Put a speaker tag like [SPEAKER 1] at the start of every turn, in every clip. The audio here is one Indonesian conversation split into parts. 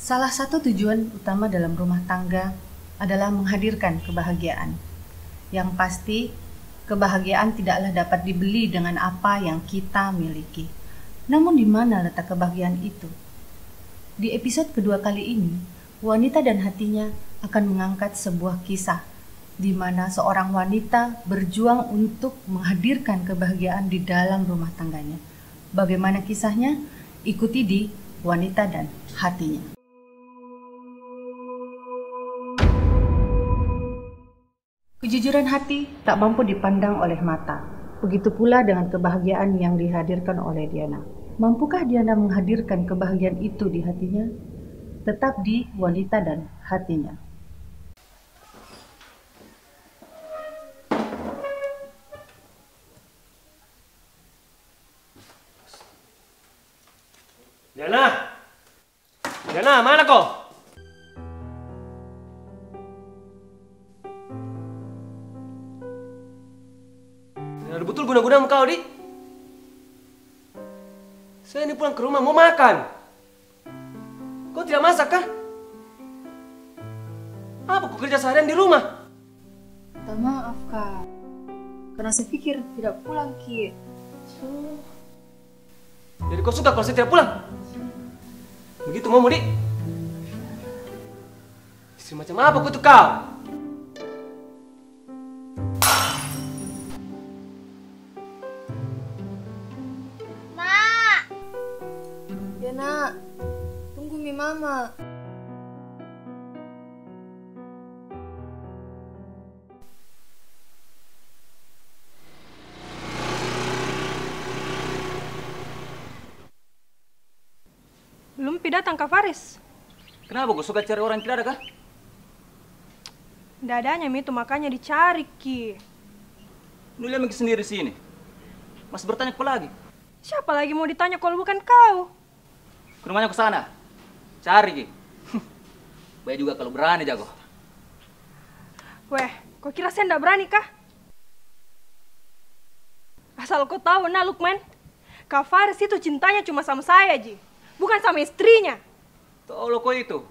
[SPEAKER 1] Salah satu tujuan utama dalam rumah tangga adalah menghadirkan kebahagiaan. Yang pasti, kebahagiaan tidaklah dapat dibeli dengan apa yang kita miliki. Namun di mana letak kebahagiaan itu? Di episode kedua kali ini, Wanita dan Hatinya akan mengangkat sebuah kisah di mana seorang wanita berjuang untuk menghadirkan kebahagiaan di dalam rumah tangganya. Bagaimana kisahnya? Ikuti di Wanita dan Hatinya. Kejujuran hati tak mampu dipandang oleh mata. Begitu pula dengan kebahagiaan yang dihadirkan oleh Diana. Mampukah Diana menghadirkan kebahagiaan itu di hatinya? Tetap di Wanita dan Hatinya.
[SPEAKER 2] Diana! Diana, mana kau? Ada betul guna-guna kau, Di? Saya ini pulang ke rumah mau makan. Kau tidak masak kah? Apa kau kerja seharian di rumah?
[SPEAKER 3] Minta maaf, Kak. Karena saya pikir tidak pulang, Ki.
[SPEAKER 2] Jadi kau suka kalau saya tidak pulang? Begitu mau, Di? Istri macam apa kau tuh kau?
[SPEAKER 3] Diana, tunggu mi mama.
[SPEAKER 4] Belum datang Kak Faris.
[SPEAKER 2] Kenapa kau suka cari orang yang tidak ada kah?
[SPEAKER 4] Nggak adanya Mi itu makanya dicari Ki.
[SPEAKER 5] Lu lihat lagi sendiri sini. Masih bertanya apa lagi?
[SPEAKER 4] Siapa lagi mau ditanya kalau bukan kau?
[SPEAKER 5] Ke rumahnya ke sana. Cari Ki. Baik juga kalau berani jago.
[SPEAKER 4] Weh, kau kira saya nggak berani kah? Asal kau tahu nah Lukman, Kak Faris itu cintanya cuma sama saya Ji, bukan sama istrinya.
[SPEAKER 5] Tolong kau itu.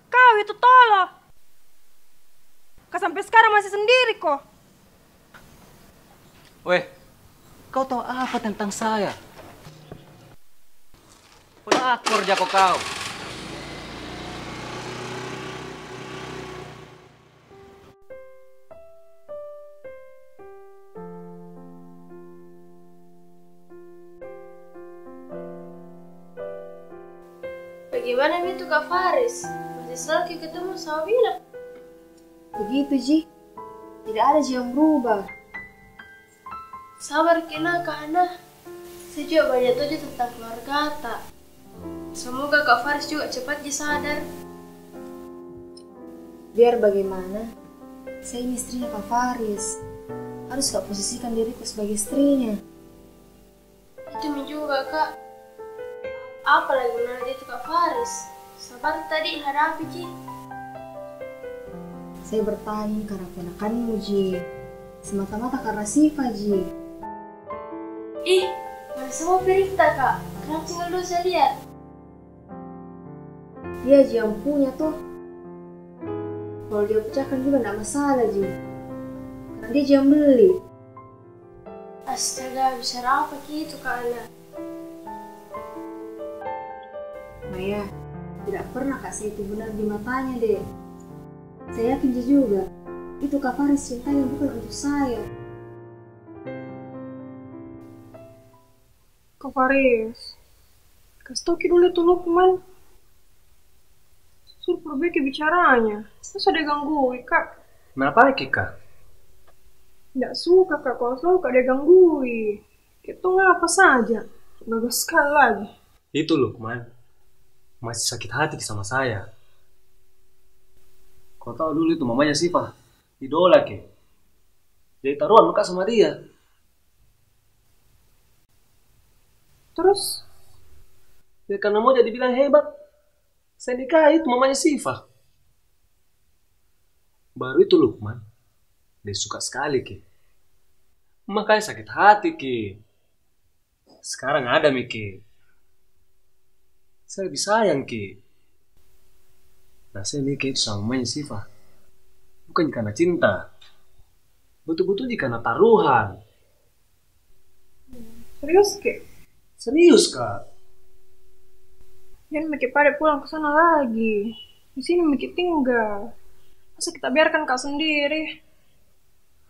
[SPEAKER 4] Kau itu tolong. Kau sampai sekarang masih sendiri kok.
[SPEAKER 5] Weh, kau tahu apa tentang saya? Pelakor jago kau.
[SPEAKER 6] Bagaimana itu Kak Faris? Masih selagi ketemu sama Wina?
[SPEAKER 3] Begitu, Ji. Tidak ada Ji yang berubah.
[SPEAKER 6] Sabar kena Kak Hana. Saya juga banyak tahu tentang keluarga Atta. Semoga Kak Faris juga cepat sadar.
[SPEAKER 3] Biar bagaimana, saya ini istrinya Kak Faris. Harus Kak posisikan diriku sebagai istrinya.
[SPEAKER 6] Itu juga Kak. Apa lagi menurut itu Kak Faris? Sabar tadi hadapi Ji.
[SPEAKER 3] Saya bertanya karena ponakanmu, Ji. Semata-mata karena Siva, Ji.
[SPEAKER 6] Ih, mana semua perintah Kak. Kenapa tinggal dulu saya lihat?
[SPEAKER 3] Dia Ji yang punya tuh. Kalau dia pecahkan juga tidak masalah, Ji. Karena dia Ji yang beli.
[SPEAKER 6] Astaga, bisa apa gitu Kak Ana?
[SPEAKER 3] Maya, tidak pernah Kak saya itu benar di matanya, deh. Saya yakin Ji juga. Itu Kak Faris cintanya bukan untuk saya.
[SPEAKER 4] Kak Faris, kasih tau Ki dulu tuh Lukman. Suruh perbaiki bicaranya. Masa dia ganggu, Kak?
[SPEAKER 2] Kenapa lagi, Kak?
[SPEAKER 4] Nggak suka Kak kalau selalu Kak dia ganggui. Itu ngapa saja. Bagus sekali lagi.
[SPEAKER 2] Itu Lukman. Masih sakit hati sama saya. Kau tahu dulu itu mamanya Siva. Idola ke. Jadi taruhan luka sama dia.
[SPEAKER 4] Terus?
[SPEAKER 2] Ya karena mau jadi bilang hebat. Saya nikahi itu mamanya Siva. Baru itu Lukman. Dia suka sekali ke. Makanya sakit hati ke. Sekarang ada Miki. Saya lebih sayang ki. Nah, saya nikah itu sama mamanya Siva. Bukan karena cinta. Betul-betul karena taruhan.
[SPEAKER 4] Serius, Kek?
[SPEAKER 2] Serius, Kak.
[SPEAKER 4] Jangan Miki pada pulang ke sana lagi. Di sini Miki tinggal. Masa kita biarkan Kak sendiri?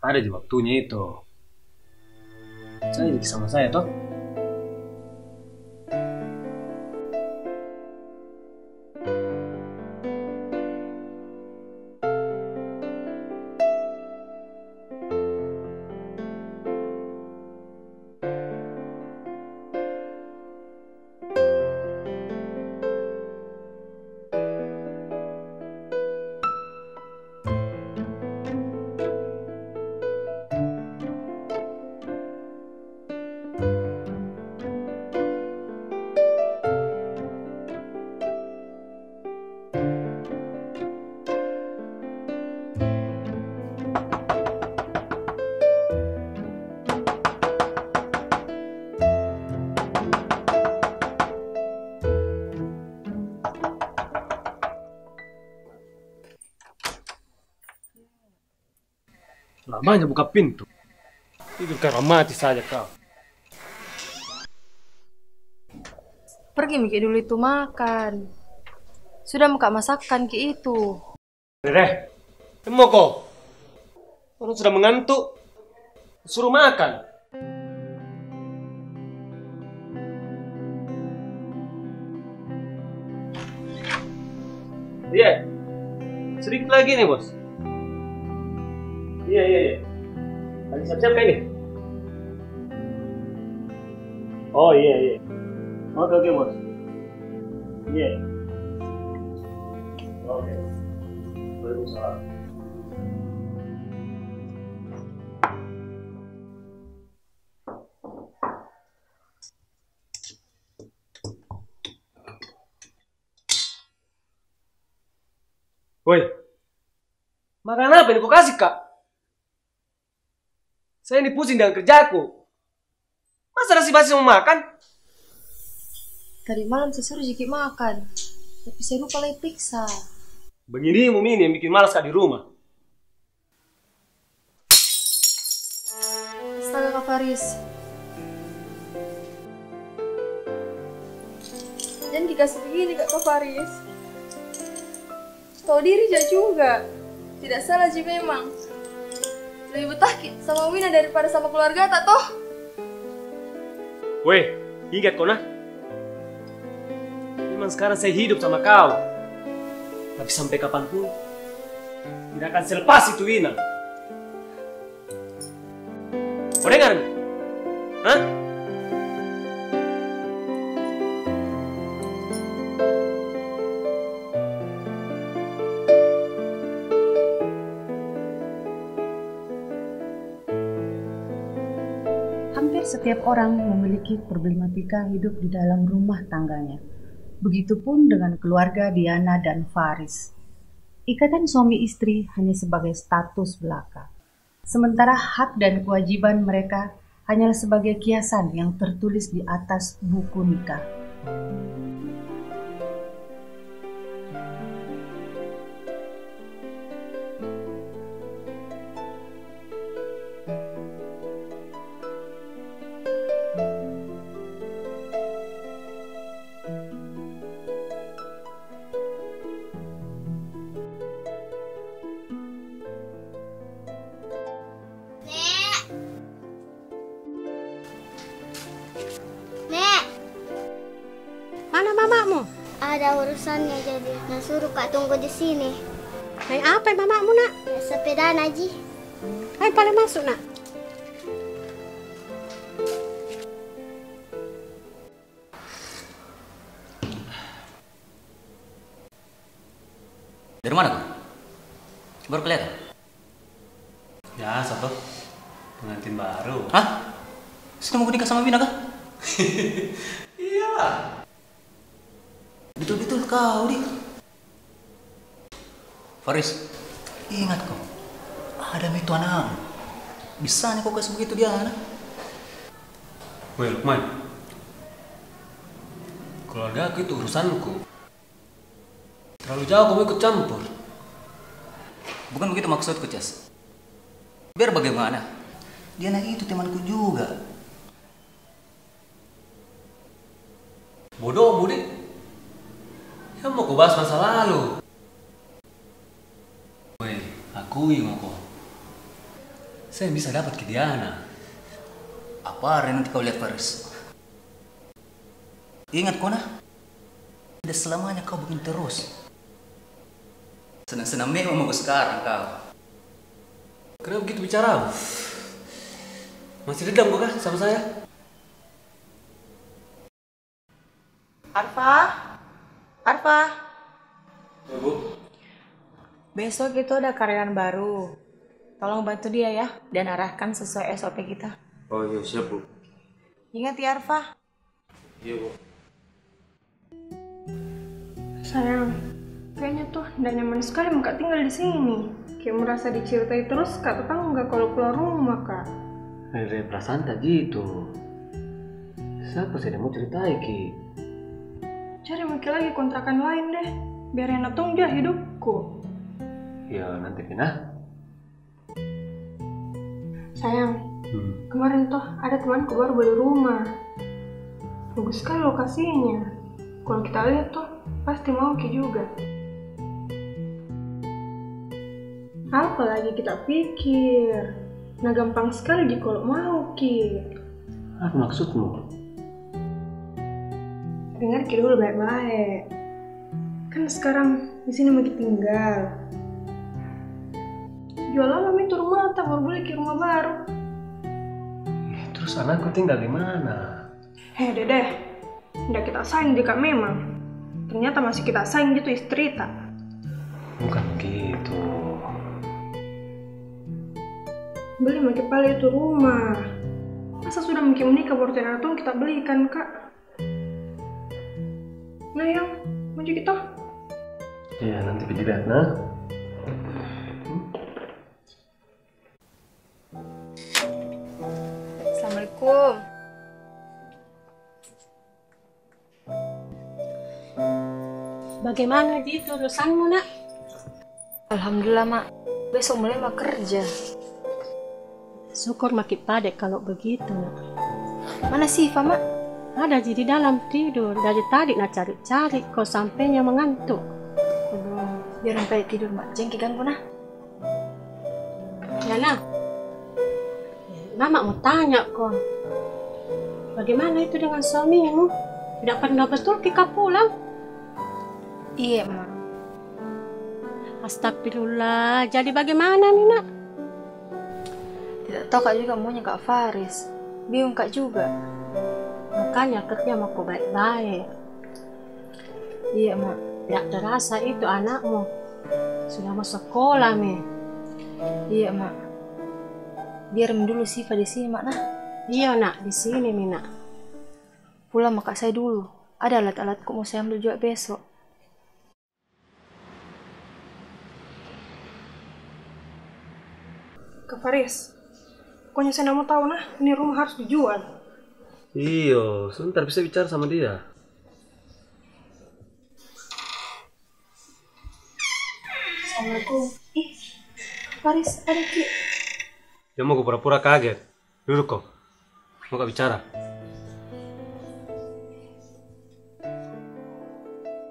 [SPEAKER 2] Ada di waktunya itu. Saya jadi sama saya, toh. Lamanya buka pintu. Itu karena mati saja kau.
[SPEAKER 3] Pergi Miki dulu itu makan. Sudah muka masakan Ki itu.
[SPEAKER 2] Rere, mau kau? Orang sudah mengantuk. Suruh makan. Iya. Sedikit lagi nih, Bos. Iya. Lagi siap-siap kayak ini? Oh iya. Oke, Bos. Iya. Oke. Waalaikumsalam. Woi, makan apa yang kau kasih, Kak? Saya ini pusing dengan kerjaku. Masa nasi basi mau makan?
[SPEAKER 3] Tadi malam saya suruh Jiki makan. Tapi saya lupa lagi periksa.
[SPEAKER 2] Begini ini yang bikin malas Kak di rumah.
[SPEAKER 3] Astaga Kak Faris. Jangan dikasih begini Kak Faris. Tahu diri aja juga. Tidak salah sih memang. Lebih betah sama Wina daripada sama keluarga tak toh?
[SPEAKER 2] Weh, ingat kau nah. Memang sekarang saya hidup sama kau. Tapi sampai kapanpun tidak akan selepas itu Wina. Kau dengar nih? Hah?
[SPEAKER 1] Hampir setiap orang memiliki problematika hidup di dalam rumah tangganya. Begitupun dengan keluarga Diana dan Faris. Ikatan suami istri hanya sebagai status belaka. Sementara hak dan kewajiban mereka hanyalah sebagai kiasan yang tertulis di atas buku nikah.
[SPEAKER 7] Mana mamamu?
[SPEAKER 6] Ada urusannya jadi suruh Kak tunggu di sini.
[SPEAKER 7] Naik apa mamamu nak?
[SPEAKER 6] Ya, sepeda Naji.
[SPEAKER 7] Ayo paling masuk nak.
[SPEAKER 5] Dari mana kau? Baru kelihatan?
[SPEAKER 2] Biasa toh, pengantin baru.
[SPEAKER 5] Hah? Sudah mau nikah sama Wina kah?
[SPEAKER 2] Iyalah.
[SPEAKER 5] Betul-betul kau, Dik. Faris, ingat kau. Ada itu anak. Bisa nih kau kasih begitu dia, anak.
[SPEAKER 2] Woi, Lukman. Keluarga aku itu urusanku. Terlalu jauh kamu ikut campur.
[SPEAKER 5] Bukan begitu maksudku, Cas. Biar bagaimana? Dia anak itu temanku juga.
[SPEAKER 2] Bodoh, Budi. Yang mau kau bahas masa lalu. Woi, akui mau kau. Saya bisa dapat ke Diana.
[SPEAKER 5] Apa nanti kau lihat Faris? Ingat Kona, tidak selamanya kau begini terus. Senang-senang memang mau sekarang kau.
[SPEAKER 2] Kenapa begitu bicara? Masih dendam kok kah sama saya?
[SPEAKER 4] Arfa? Arfa?
[SPEAKER 2] Ya, Bu.
[SPEAKER 4] Besok itu ada karyawan baru. Tolong bantu dia ya, dan arahkan sesuai SOP kita.
[SPEAKER 2] Oh iya, siap Bu.
[SPEAKER 4] Ingat ya Arfa?
[SPEAKER 2] Iya Bu.
[SPEAKER 4] Sayang, kayaknya tuh nggak nyaman sekali Kak tinggal di sini. Kayak merasa diceritai terus Kak tetangga kalau keluar rumah Kak.
[SPEAKER 2] Dari perasaan tadi itu. Siapa sih yang mau ceritain Ki?
[SPEAKER 4] Cari mungkin lagi kontrakan lain deh, biar enak tunjuk hidupku.
[SPEAKER 2] Ya nanti pindah.
[SPEAKER 4] Sayang, kemarin tuh ada temanku baru beli rumah. Bagus sekali lokasinya. Kalau kita lihat tuh, pasti mau Ki juga. Apalagi kita pikir, nah gampang sekali Ki kalau mau Ki.
[SPEAKER 2] Apa maksudmu?
[SPEAKER 4] Dengar Ki dulu baik-baik. Kan sekarang di sini mau tinggal. Jual lama itu rumah, tak baru beli Ki rumah baru.
[SPEAKER 2] Terus anakku tinggal di mana?
[SPEAKER 4] Hei Dedeh, nggak kita sayang jika memang. Ternyata masih kita sayang gitu istri tak.
[SPEAKER 2] Bukan begitu.
[SPEAKER 4] Beli makin pala itu rumah. Masa sudah mungkin menikah baru ternyata kita belikan Kak. Nah yang, maju kita.
[SPEAKER 2] Iya nanti dilihat nah.
[SPEAKER 3] Assalamualaikum.
[SPEAKER 7] Bagaimana gitu urusanmu nak?
[SPEAKER 3] Alhamdulillah mak, besok mulai mak kerja.
[SPEAKER 7] Syukur makin padek kalau begitu nak.
[SPEAKER 3] Mana Siva mak?
[SPEAKER 7] Ada di dalam tidur dari tadi nak cari-cari kau sampainya mengantuk.
[SPEAKER 3] Aduh, biar sampai tidur mak, jangan ganggu nah.
[SPEAKER 7] Ya nak, Mama mau tanya kau, bagaimana itu dengan suamimu? Tidak pernah betul kita pulang?
[SPEAKER 3] Iya mak.
[SPEAKER 7] Astagfirullah, jadi bagaimana nih nak?
[SPEAKER 3] Tidak tahu kak juga maunya Kak Faris. Bingung kak juga.
[SPEAKER 7] Makanya kerja mau kau baik-baik.
[SPEAKER 3] Iya mak.
[SPEAKER 7] Tidak terasa itu anakmu sudah mau sekolah nih.
[SPEAKER 3] Iya mak. Biar dulu Siva di sini mak nah.
[SPEAKER 7] Iya nak, di sini Mina.
[SPEAKER 3] Pulang mak saya dulu. Ada alat-alatku mau saya ambil juga besok.
[SPEAKER 4] Kak Faris, pokoknya saya mau tahu nah, ini rumah harus dijual.
[SPEAKER 2] Iyo, sebentar bisa bicara sama dia.
[SPEAKER 3] Assalamualaikum. Ih, Kak Faris, ada Ki.
[SPEAKER 2] Dia mau pura-pura kaget. Duduk kok. Mau gak bicara?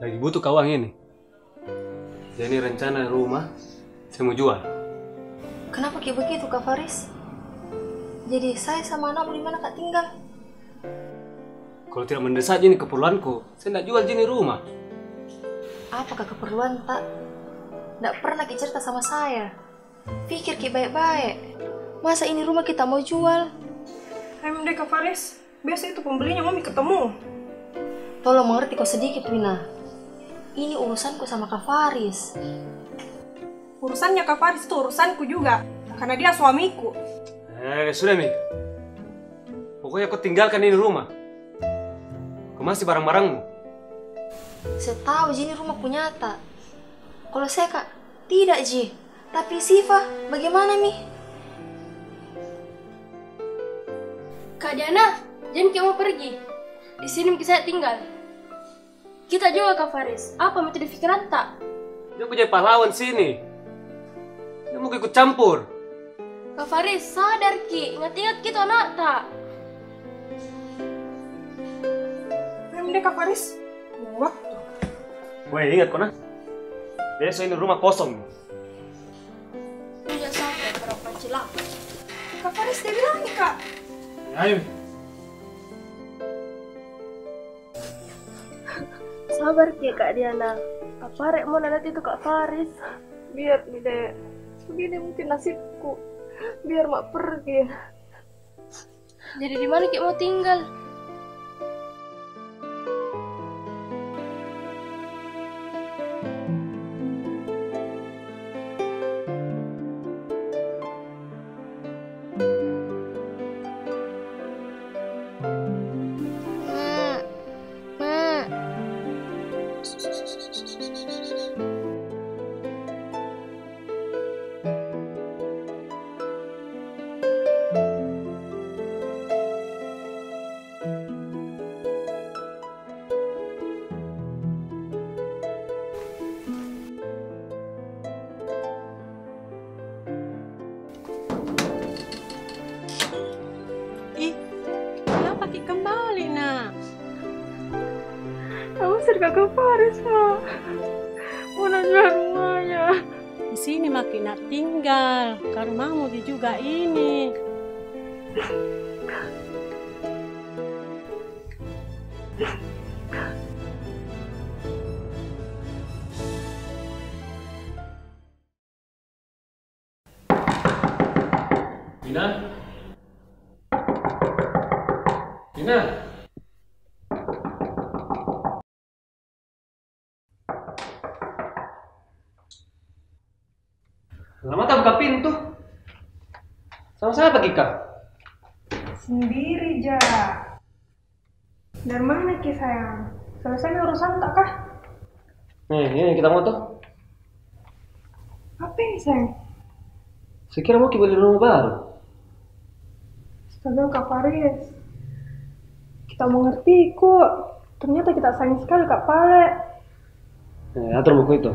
[SPEAKER 2] Lagi butuh uang ini. Jadi rencana rumah saya mau jual.
[SPEAKER 3] Kenapa kayak begitu Kak Faris? Jadi saya sama anakmu di mana Kak tinggal?
[SPEAKER 2] Kalau tidak mendesak ini keperluanku, saya tidak jual ini rumah.
[SPEAKER 3] Apakah keperluan tak? Tidak pernah Ki cerita sama saya. Pikir Ki baik-baik. Masa ini rumah kita mau jual?
[SPEAKER 4] Emang deh Kak Faris, biasa itu pembelinya mami ketemu.
[SPEAKER 3] Tolong mengerti kau sedikit Wina. Ini urusanku sama Kak Faris.
[SPEAKER 4] Urusannya Kak Faris itu urusanku juga, karena dia suamiku.
[SPEAKER 2] Sudah Mi. Pokoknya kau tinggalkan ini rumah. Kau masih barang-barangmu.
[SPEAKER 3] Saya tahu Ji ini rumah punya tak. Kalau saya Kak, tidak Ji. Tapi Siva, bagaimana Mi?
[SPEAKER 6] Kak Diana, jangan kamu pergi. Di sini saya tinggal. Kita juga Kak Faris. Apa metode pikiran tak?
[SPEAKER 2] Dia punya pahlawan sini. Dia mau ikut campur.
[SPEAKER 6] Kak Faris, sadar Ki. Ingat-ingat kita anak tak?
[SPEAKER 4] Memang deh Kak Faris. Wah,
[SPEAKER 2] Weh, ingat kok nah. Besok ini rumah kosong.
[SPEAKER 6] Punya sampai berapa celaka.
[SPEAKER 4] Kak Faris dia bilang nih Kak.
[SPEAKER 2] Ayo.
[SPEAKER 6] Sabar Ki Kak Diana. Apa rek mau nanti itu Kak Faris?
[SPEAKER 4] Biar nih deh. Begini mungkin nasibku. Biar mak pergi.
[SPEAKER 6] Jadi di mana Ki mau tinggal?
[SPEAKER 7] Ih, kenapa Ki kembali, nak?
[SPEAKER 4] Aku sering Kak Faris Mak. Mau jual rumahnya.
[SPEAKER 7] Di sini makin nak tinggal, ke rumahmu dia juga ini.
[SPEAKER 2] Dina? Dina? Lama tak buka pintu. Sama siapa Kika?
[SPEAKER 4] Sendiri Ja. Dari mana Ki sayang? Selesai nih urusan tak kah?
[SPEAKER 2] Nih, ini kita mau tuh.
[SPEAKER 4] Apa ini sayang?
[SPEAKER 2] Sekira mau beli rumah baru.
[SPEAKER 4] Astaga Kak Faris. Kita mengerti kok. Ternyata kita sayang sekali Kak Pale.
[SPEAKER 2] Atur buku itu.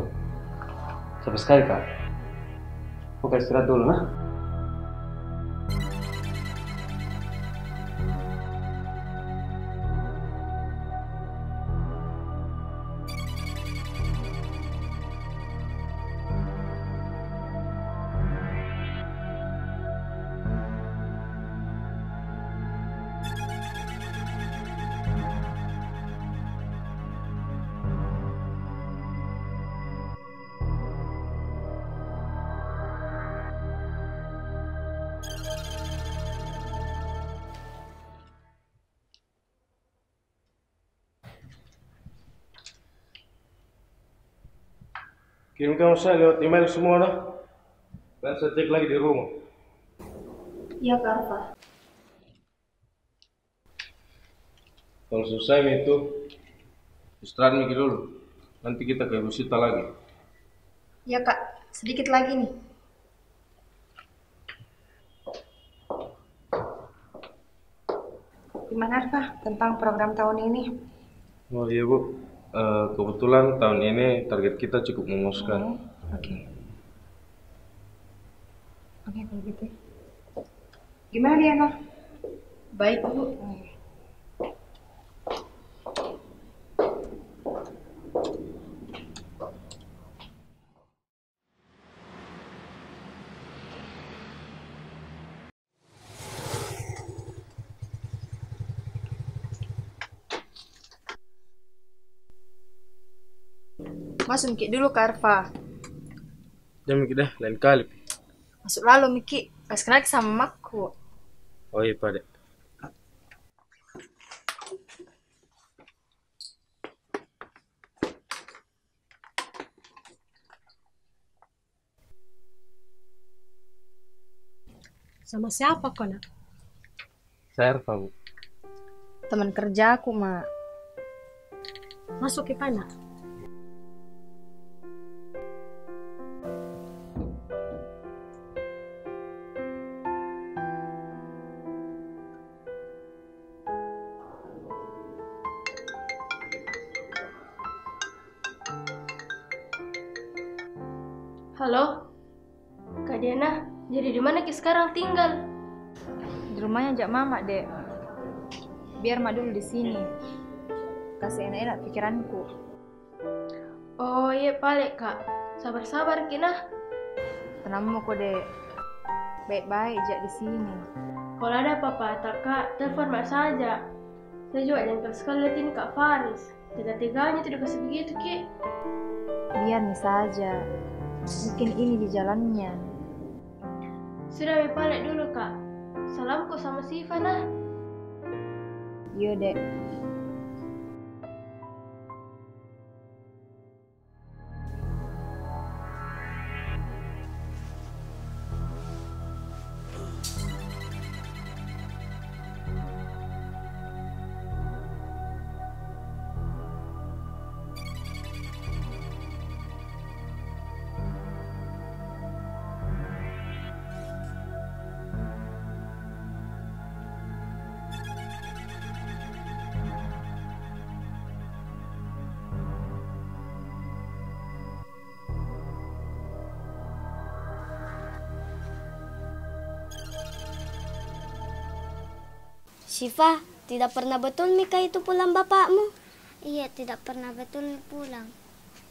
[SPEAKER 2] Sampai sekali Kak. Oke, istirahat dulu nah.
[SPEAKER 8] Kirimkan saya lewat email semua dah. Dan saya cek lagi di rumah.
[SPEAKER 3] Iya Kak Arfa.
[SPEAKER 8] Kalau selesai itu istirahat mikir dulu. Nanti kita ke Busita lagi.
[SPEAKER 3] Iya Kak, sedikit lagi nih. Gimana Arfa tentang program tahun ini?
[SPEAKER 8] Oh iya Bu, kebetulan tahun ini target kita cukup memuaskan.
[SPEAKER 3] Oke. Oke kalau gitu. Gimana Diana? Baik Bu. Masuk Miki dulu ke Arfa.
[SPEAKER 8] Jangan mikir dah, lain kali.
[SPEAKER 3] Masuk lalu Miki. Pas kenal sama makku.
[SPEAKER 8] Oh iya Pak Dek.
[SPEAKER 7] Sama siapa kau, nak?
[SPEAKER 8] Saya Arfa Bu.
[SPEAKER 3] Teman kerjaku, Mak.
[SPEAKER 7] Masuk ke mana?
[SPEAKER 6] Halo, Kak Diana, jadi di mana Ki sekarang tinggal?
[SPEAKER 9] Di rumahnya ajak mama, Dek. Biar mak dulu di sini. Kasih enak-enak pikiranku.
[SPEAKER 6] Oh iya Pale Kak, sabar-sabar Kina.
[SPEAKER 9] Tenang kok, Dek. Baik-baik ajak di sini.
[SPEAKER 6] Kalau ada apa-apa Kak, telepon mak saja. Saya juga jengkel sekali lihat ini Kak Faris. Tega-teganya tidak kasih begitu Ki.
[SPEAKER 9] Biar nih saja. Mungkin ini di jalannya.
[SPEAKER 6] Sudah Pale dulu Kak. Salamku sama Siva nah.
[SPEAKER 9] Yo, Dek.
[SPEAKER 10] Syifa, tidak pernah betul Mika itu pulang bapakmu?
[SPEAKER 11] Iya, tidak pernah betul pulang.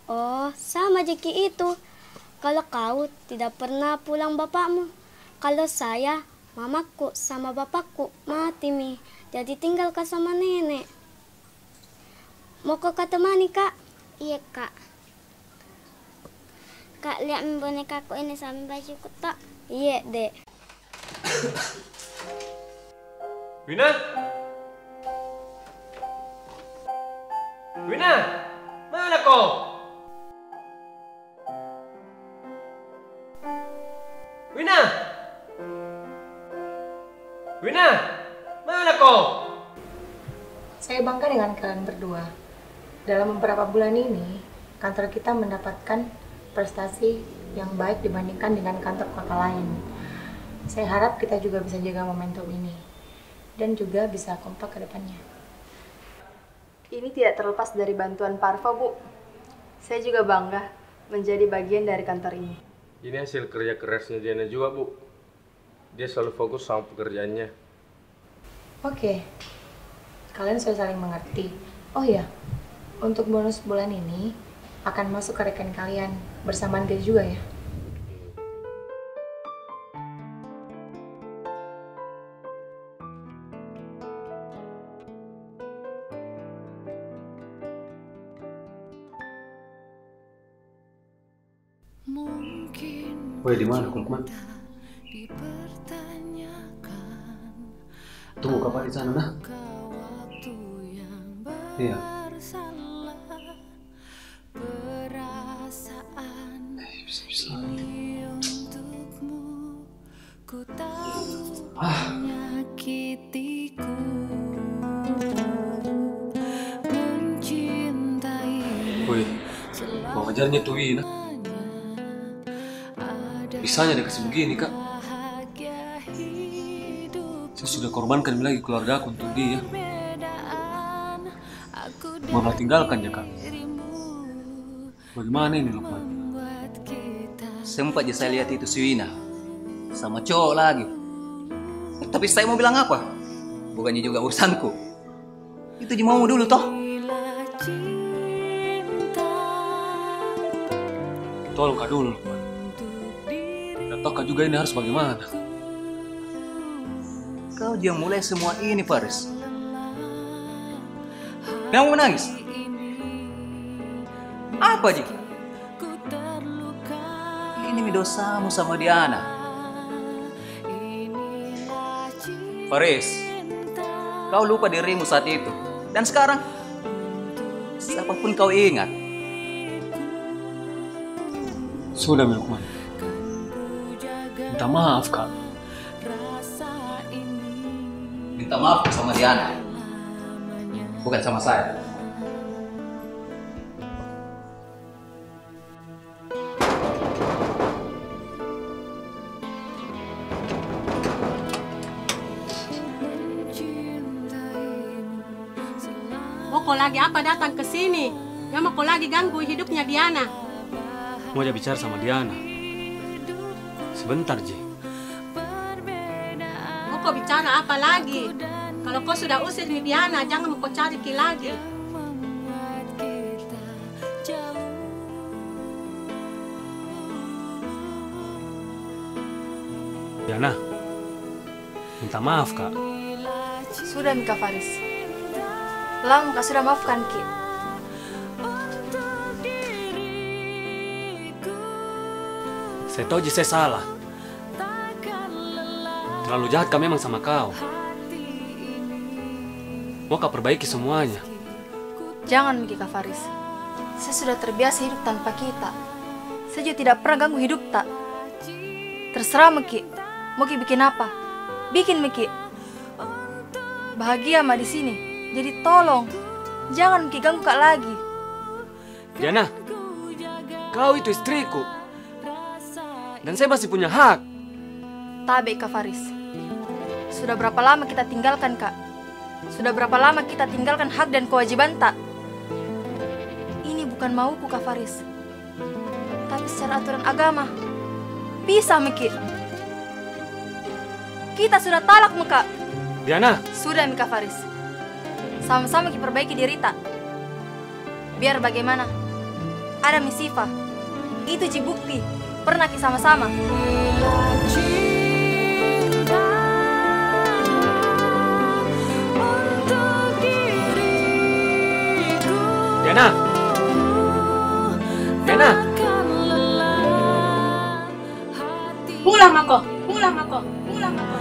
[SPEAKER 10] Oh, sama Jeki itu. Kalau kau tidak pernah pulang bapakmu. Kalau saya, mamaku sama bapakku mati mi. Jadi tinggal kak sama nenek. Mau kau temani kak?
[SPEAKER 11] Iya kak. Kak, lihat bonekaku ini sama bajuku tak?
[SPEAKER 10] Iya dek.
[SPEAKER 2] Wina? Wina? Mana kau? Wina? Wina? Mana kau?
[SPEAKER 4] Saya bangga dengan kalian berdua. Dalam beberapa bulan ini, kantor kita mendapatkan prestasi yang baik dibandingkan dengan kantor kota lain. Saya harap kita juga bisa jaga momentum ini dan juga bisa kompak ke depannya.
[SPEAKER 3] Ini tidak terlepas dari bantuan Parva, Bu. Saya juga bangga menjadi bagian dari kantor ini.
[SPEAKER 8] Ini hasil kerja kerasnya Diana juga, Bu. Dia selalu fokus sama pekerjaannya.
[SPEAKER 4] Oke, kalian sudah saling mengerti. Oh iya, untuk bonus bulan ini akan masuk ke rekening kalian bersamaan gaji juga ya.
[SPEAKER 2] Woi, di mana Lukman? Tunggu kapan di sana nah? Iya. Woi, mau ngajarnya tuh Wina. Bisanya dia kasih begini kak. Saya sudah korbankan lagi keluarga aku untuk dia. Mama tinggalkan ya kak. Bagaimana ini Lukman?
[SPEAKER 5] Sempat aja saya lihat itu si Wina sama cowok lagi. Tapi saya mau bilang apa? Bukannya juga urusanku. Itu aja mau dulu toh.
[SPEAKER 2] Tolong kak dulu Lukman. Gak tau kak juga ini harus bagaimana.
[SPEAKER 5] Kau yang mulai semua ini Faris. Kamu menangis? Apa Ji? Ini dosamu sama Diana. Faris, kau lupa dirimu saat itu. Dan sekarang, siapapun kau ingat.
[SPEAKER 2] Sudah Lukman. Minta maaf kak.
[SPEAKER 5] Minta maaf sama Diana, bukan sama saya.
[SPEAKER 7] Kok lagi apa datang ke sini? Yang mau kok lagi ganggu hidupnya Diana?
[SPEAKER 2] Mau aja bicara sama Diana. Sebentar, Ji.
[SPEAKER 7] Mau kau bicara apa lagi? Kalau kau sudah usir Diana, jangan mau kau cari Ki lagi.
[SPEAKER 2] Diana, minta maaf, Kak.
[SPEAKER 3] Sudah, Mika Faris. Lama Kak sudah maafkan Ki.
[SPEAKER 2] Saya tahu Ji, saya salah. Terlalu jahat Kak memang sama kau. Mau Kak perbaiki semuanya.
[SPEAKER 3] Jangan, Mika Faris. Saya sudah terbiasa hidup tanpa kita. Saya juga tidak pernah ganggu hidup tak. Terserah Miki. Mau Ki bikin apa? Bikin Miki. Bahagia mah di sini. Jadi tolong jangan Miki ganggu Kak lagi.
[SPEAKER 2] Diana, kau itu istriku. Dan saya masih punya hak.
[SPEAKER 3] Tabe Kak Faris. Sudah berapa lama kita tinggalkan Kak? Sudah berapa lama kita tinggalkan hak dan kewajiban tak? Ini bukan mauku Kak Faris. Tapi secara aturan agama bisa Miki. Kita sudah talak Mika.
[SPEAKER 2] Diana.
[SPEAKER 3] Sudah Mika Faris. Sama-sama kita perbaiki diri tak? Biar bagaimana? Ada Misifa. Itu Ji bukti. Pernah kita sama-sama.
[SPEAKER 2] Diana. Diana.
[SPEAKER 7] Pulang aku. Pulang aku. Pulang aku.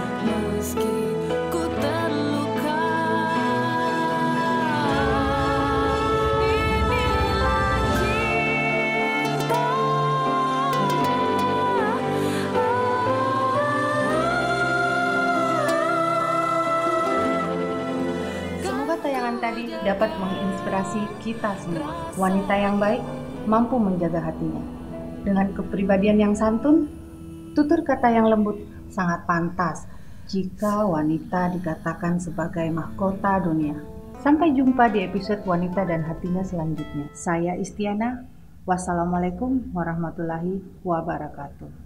[SPEAKER 1] Tayangan tadi dapat menginspirasi kita semua. Wanita yang baik mampu menjaga hatinya. Dengan kepribadian yang santun, tutur kata yang lembut sangat pantas jika wanita dikatakan sebagai mahkota dunia. Sampai jumpa di episode Wanita dan Hatinya selanjutnya. Saya Istiana. Wassalamualaikum warahmatullahi wabarakatuh.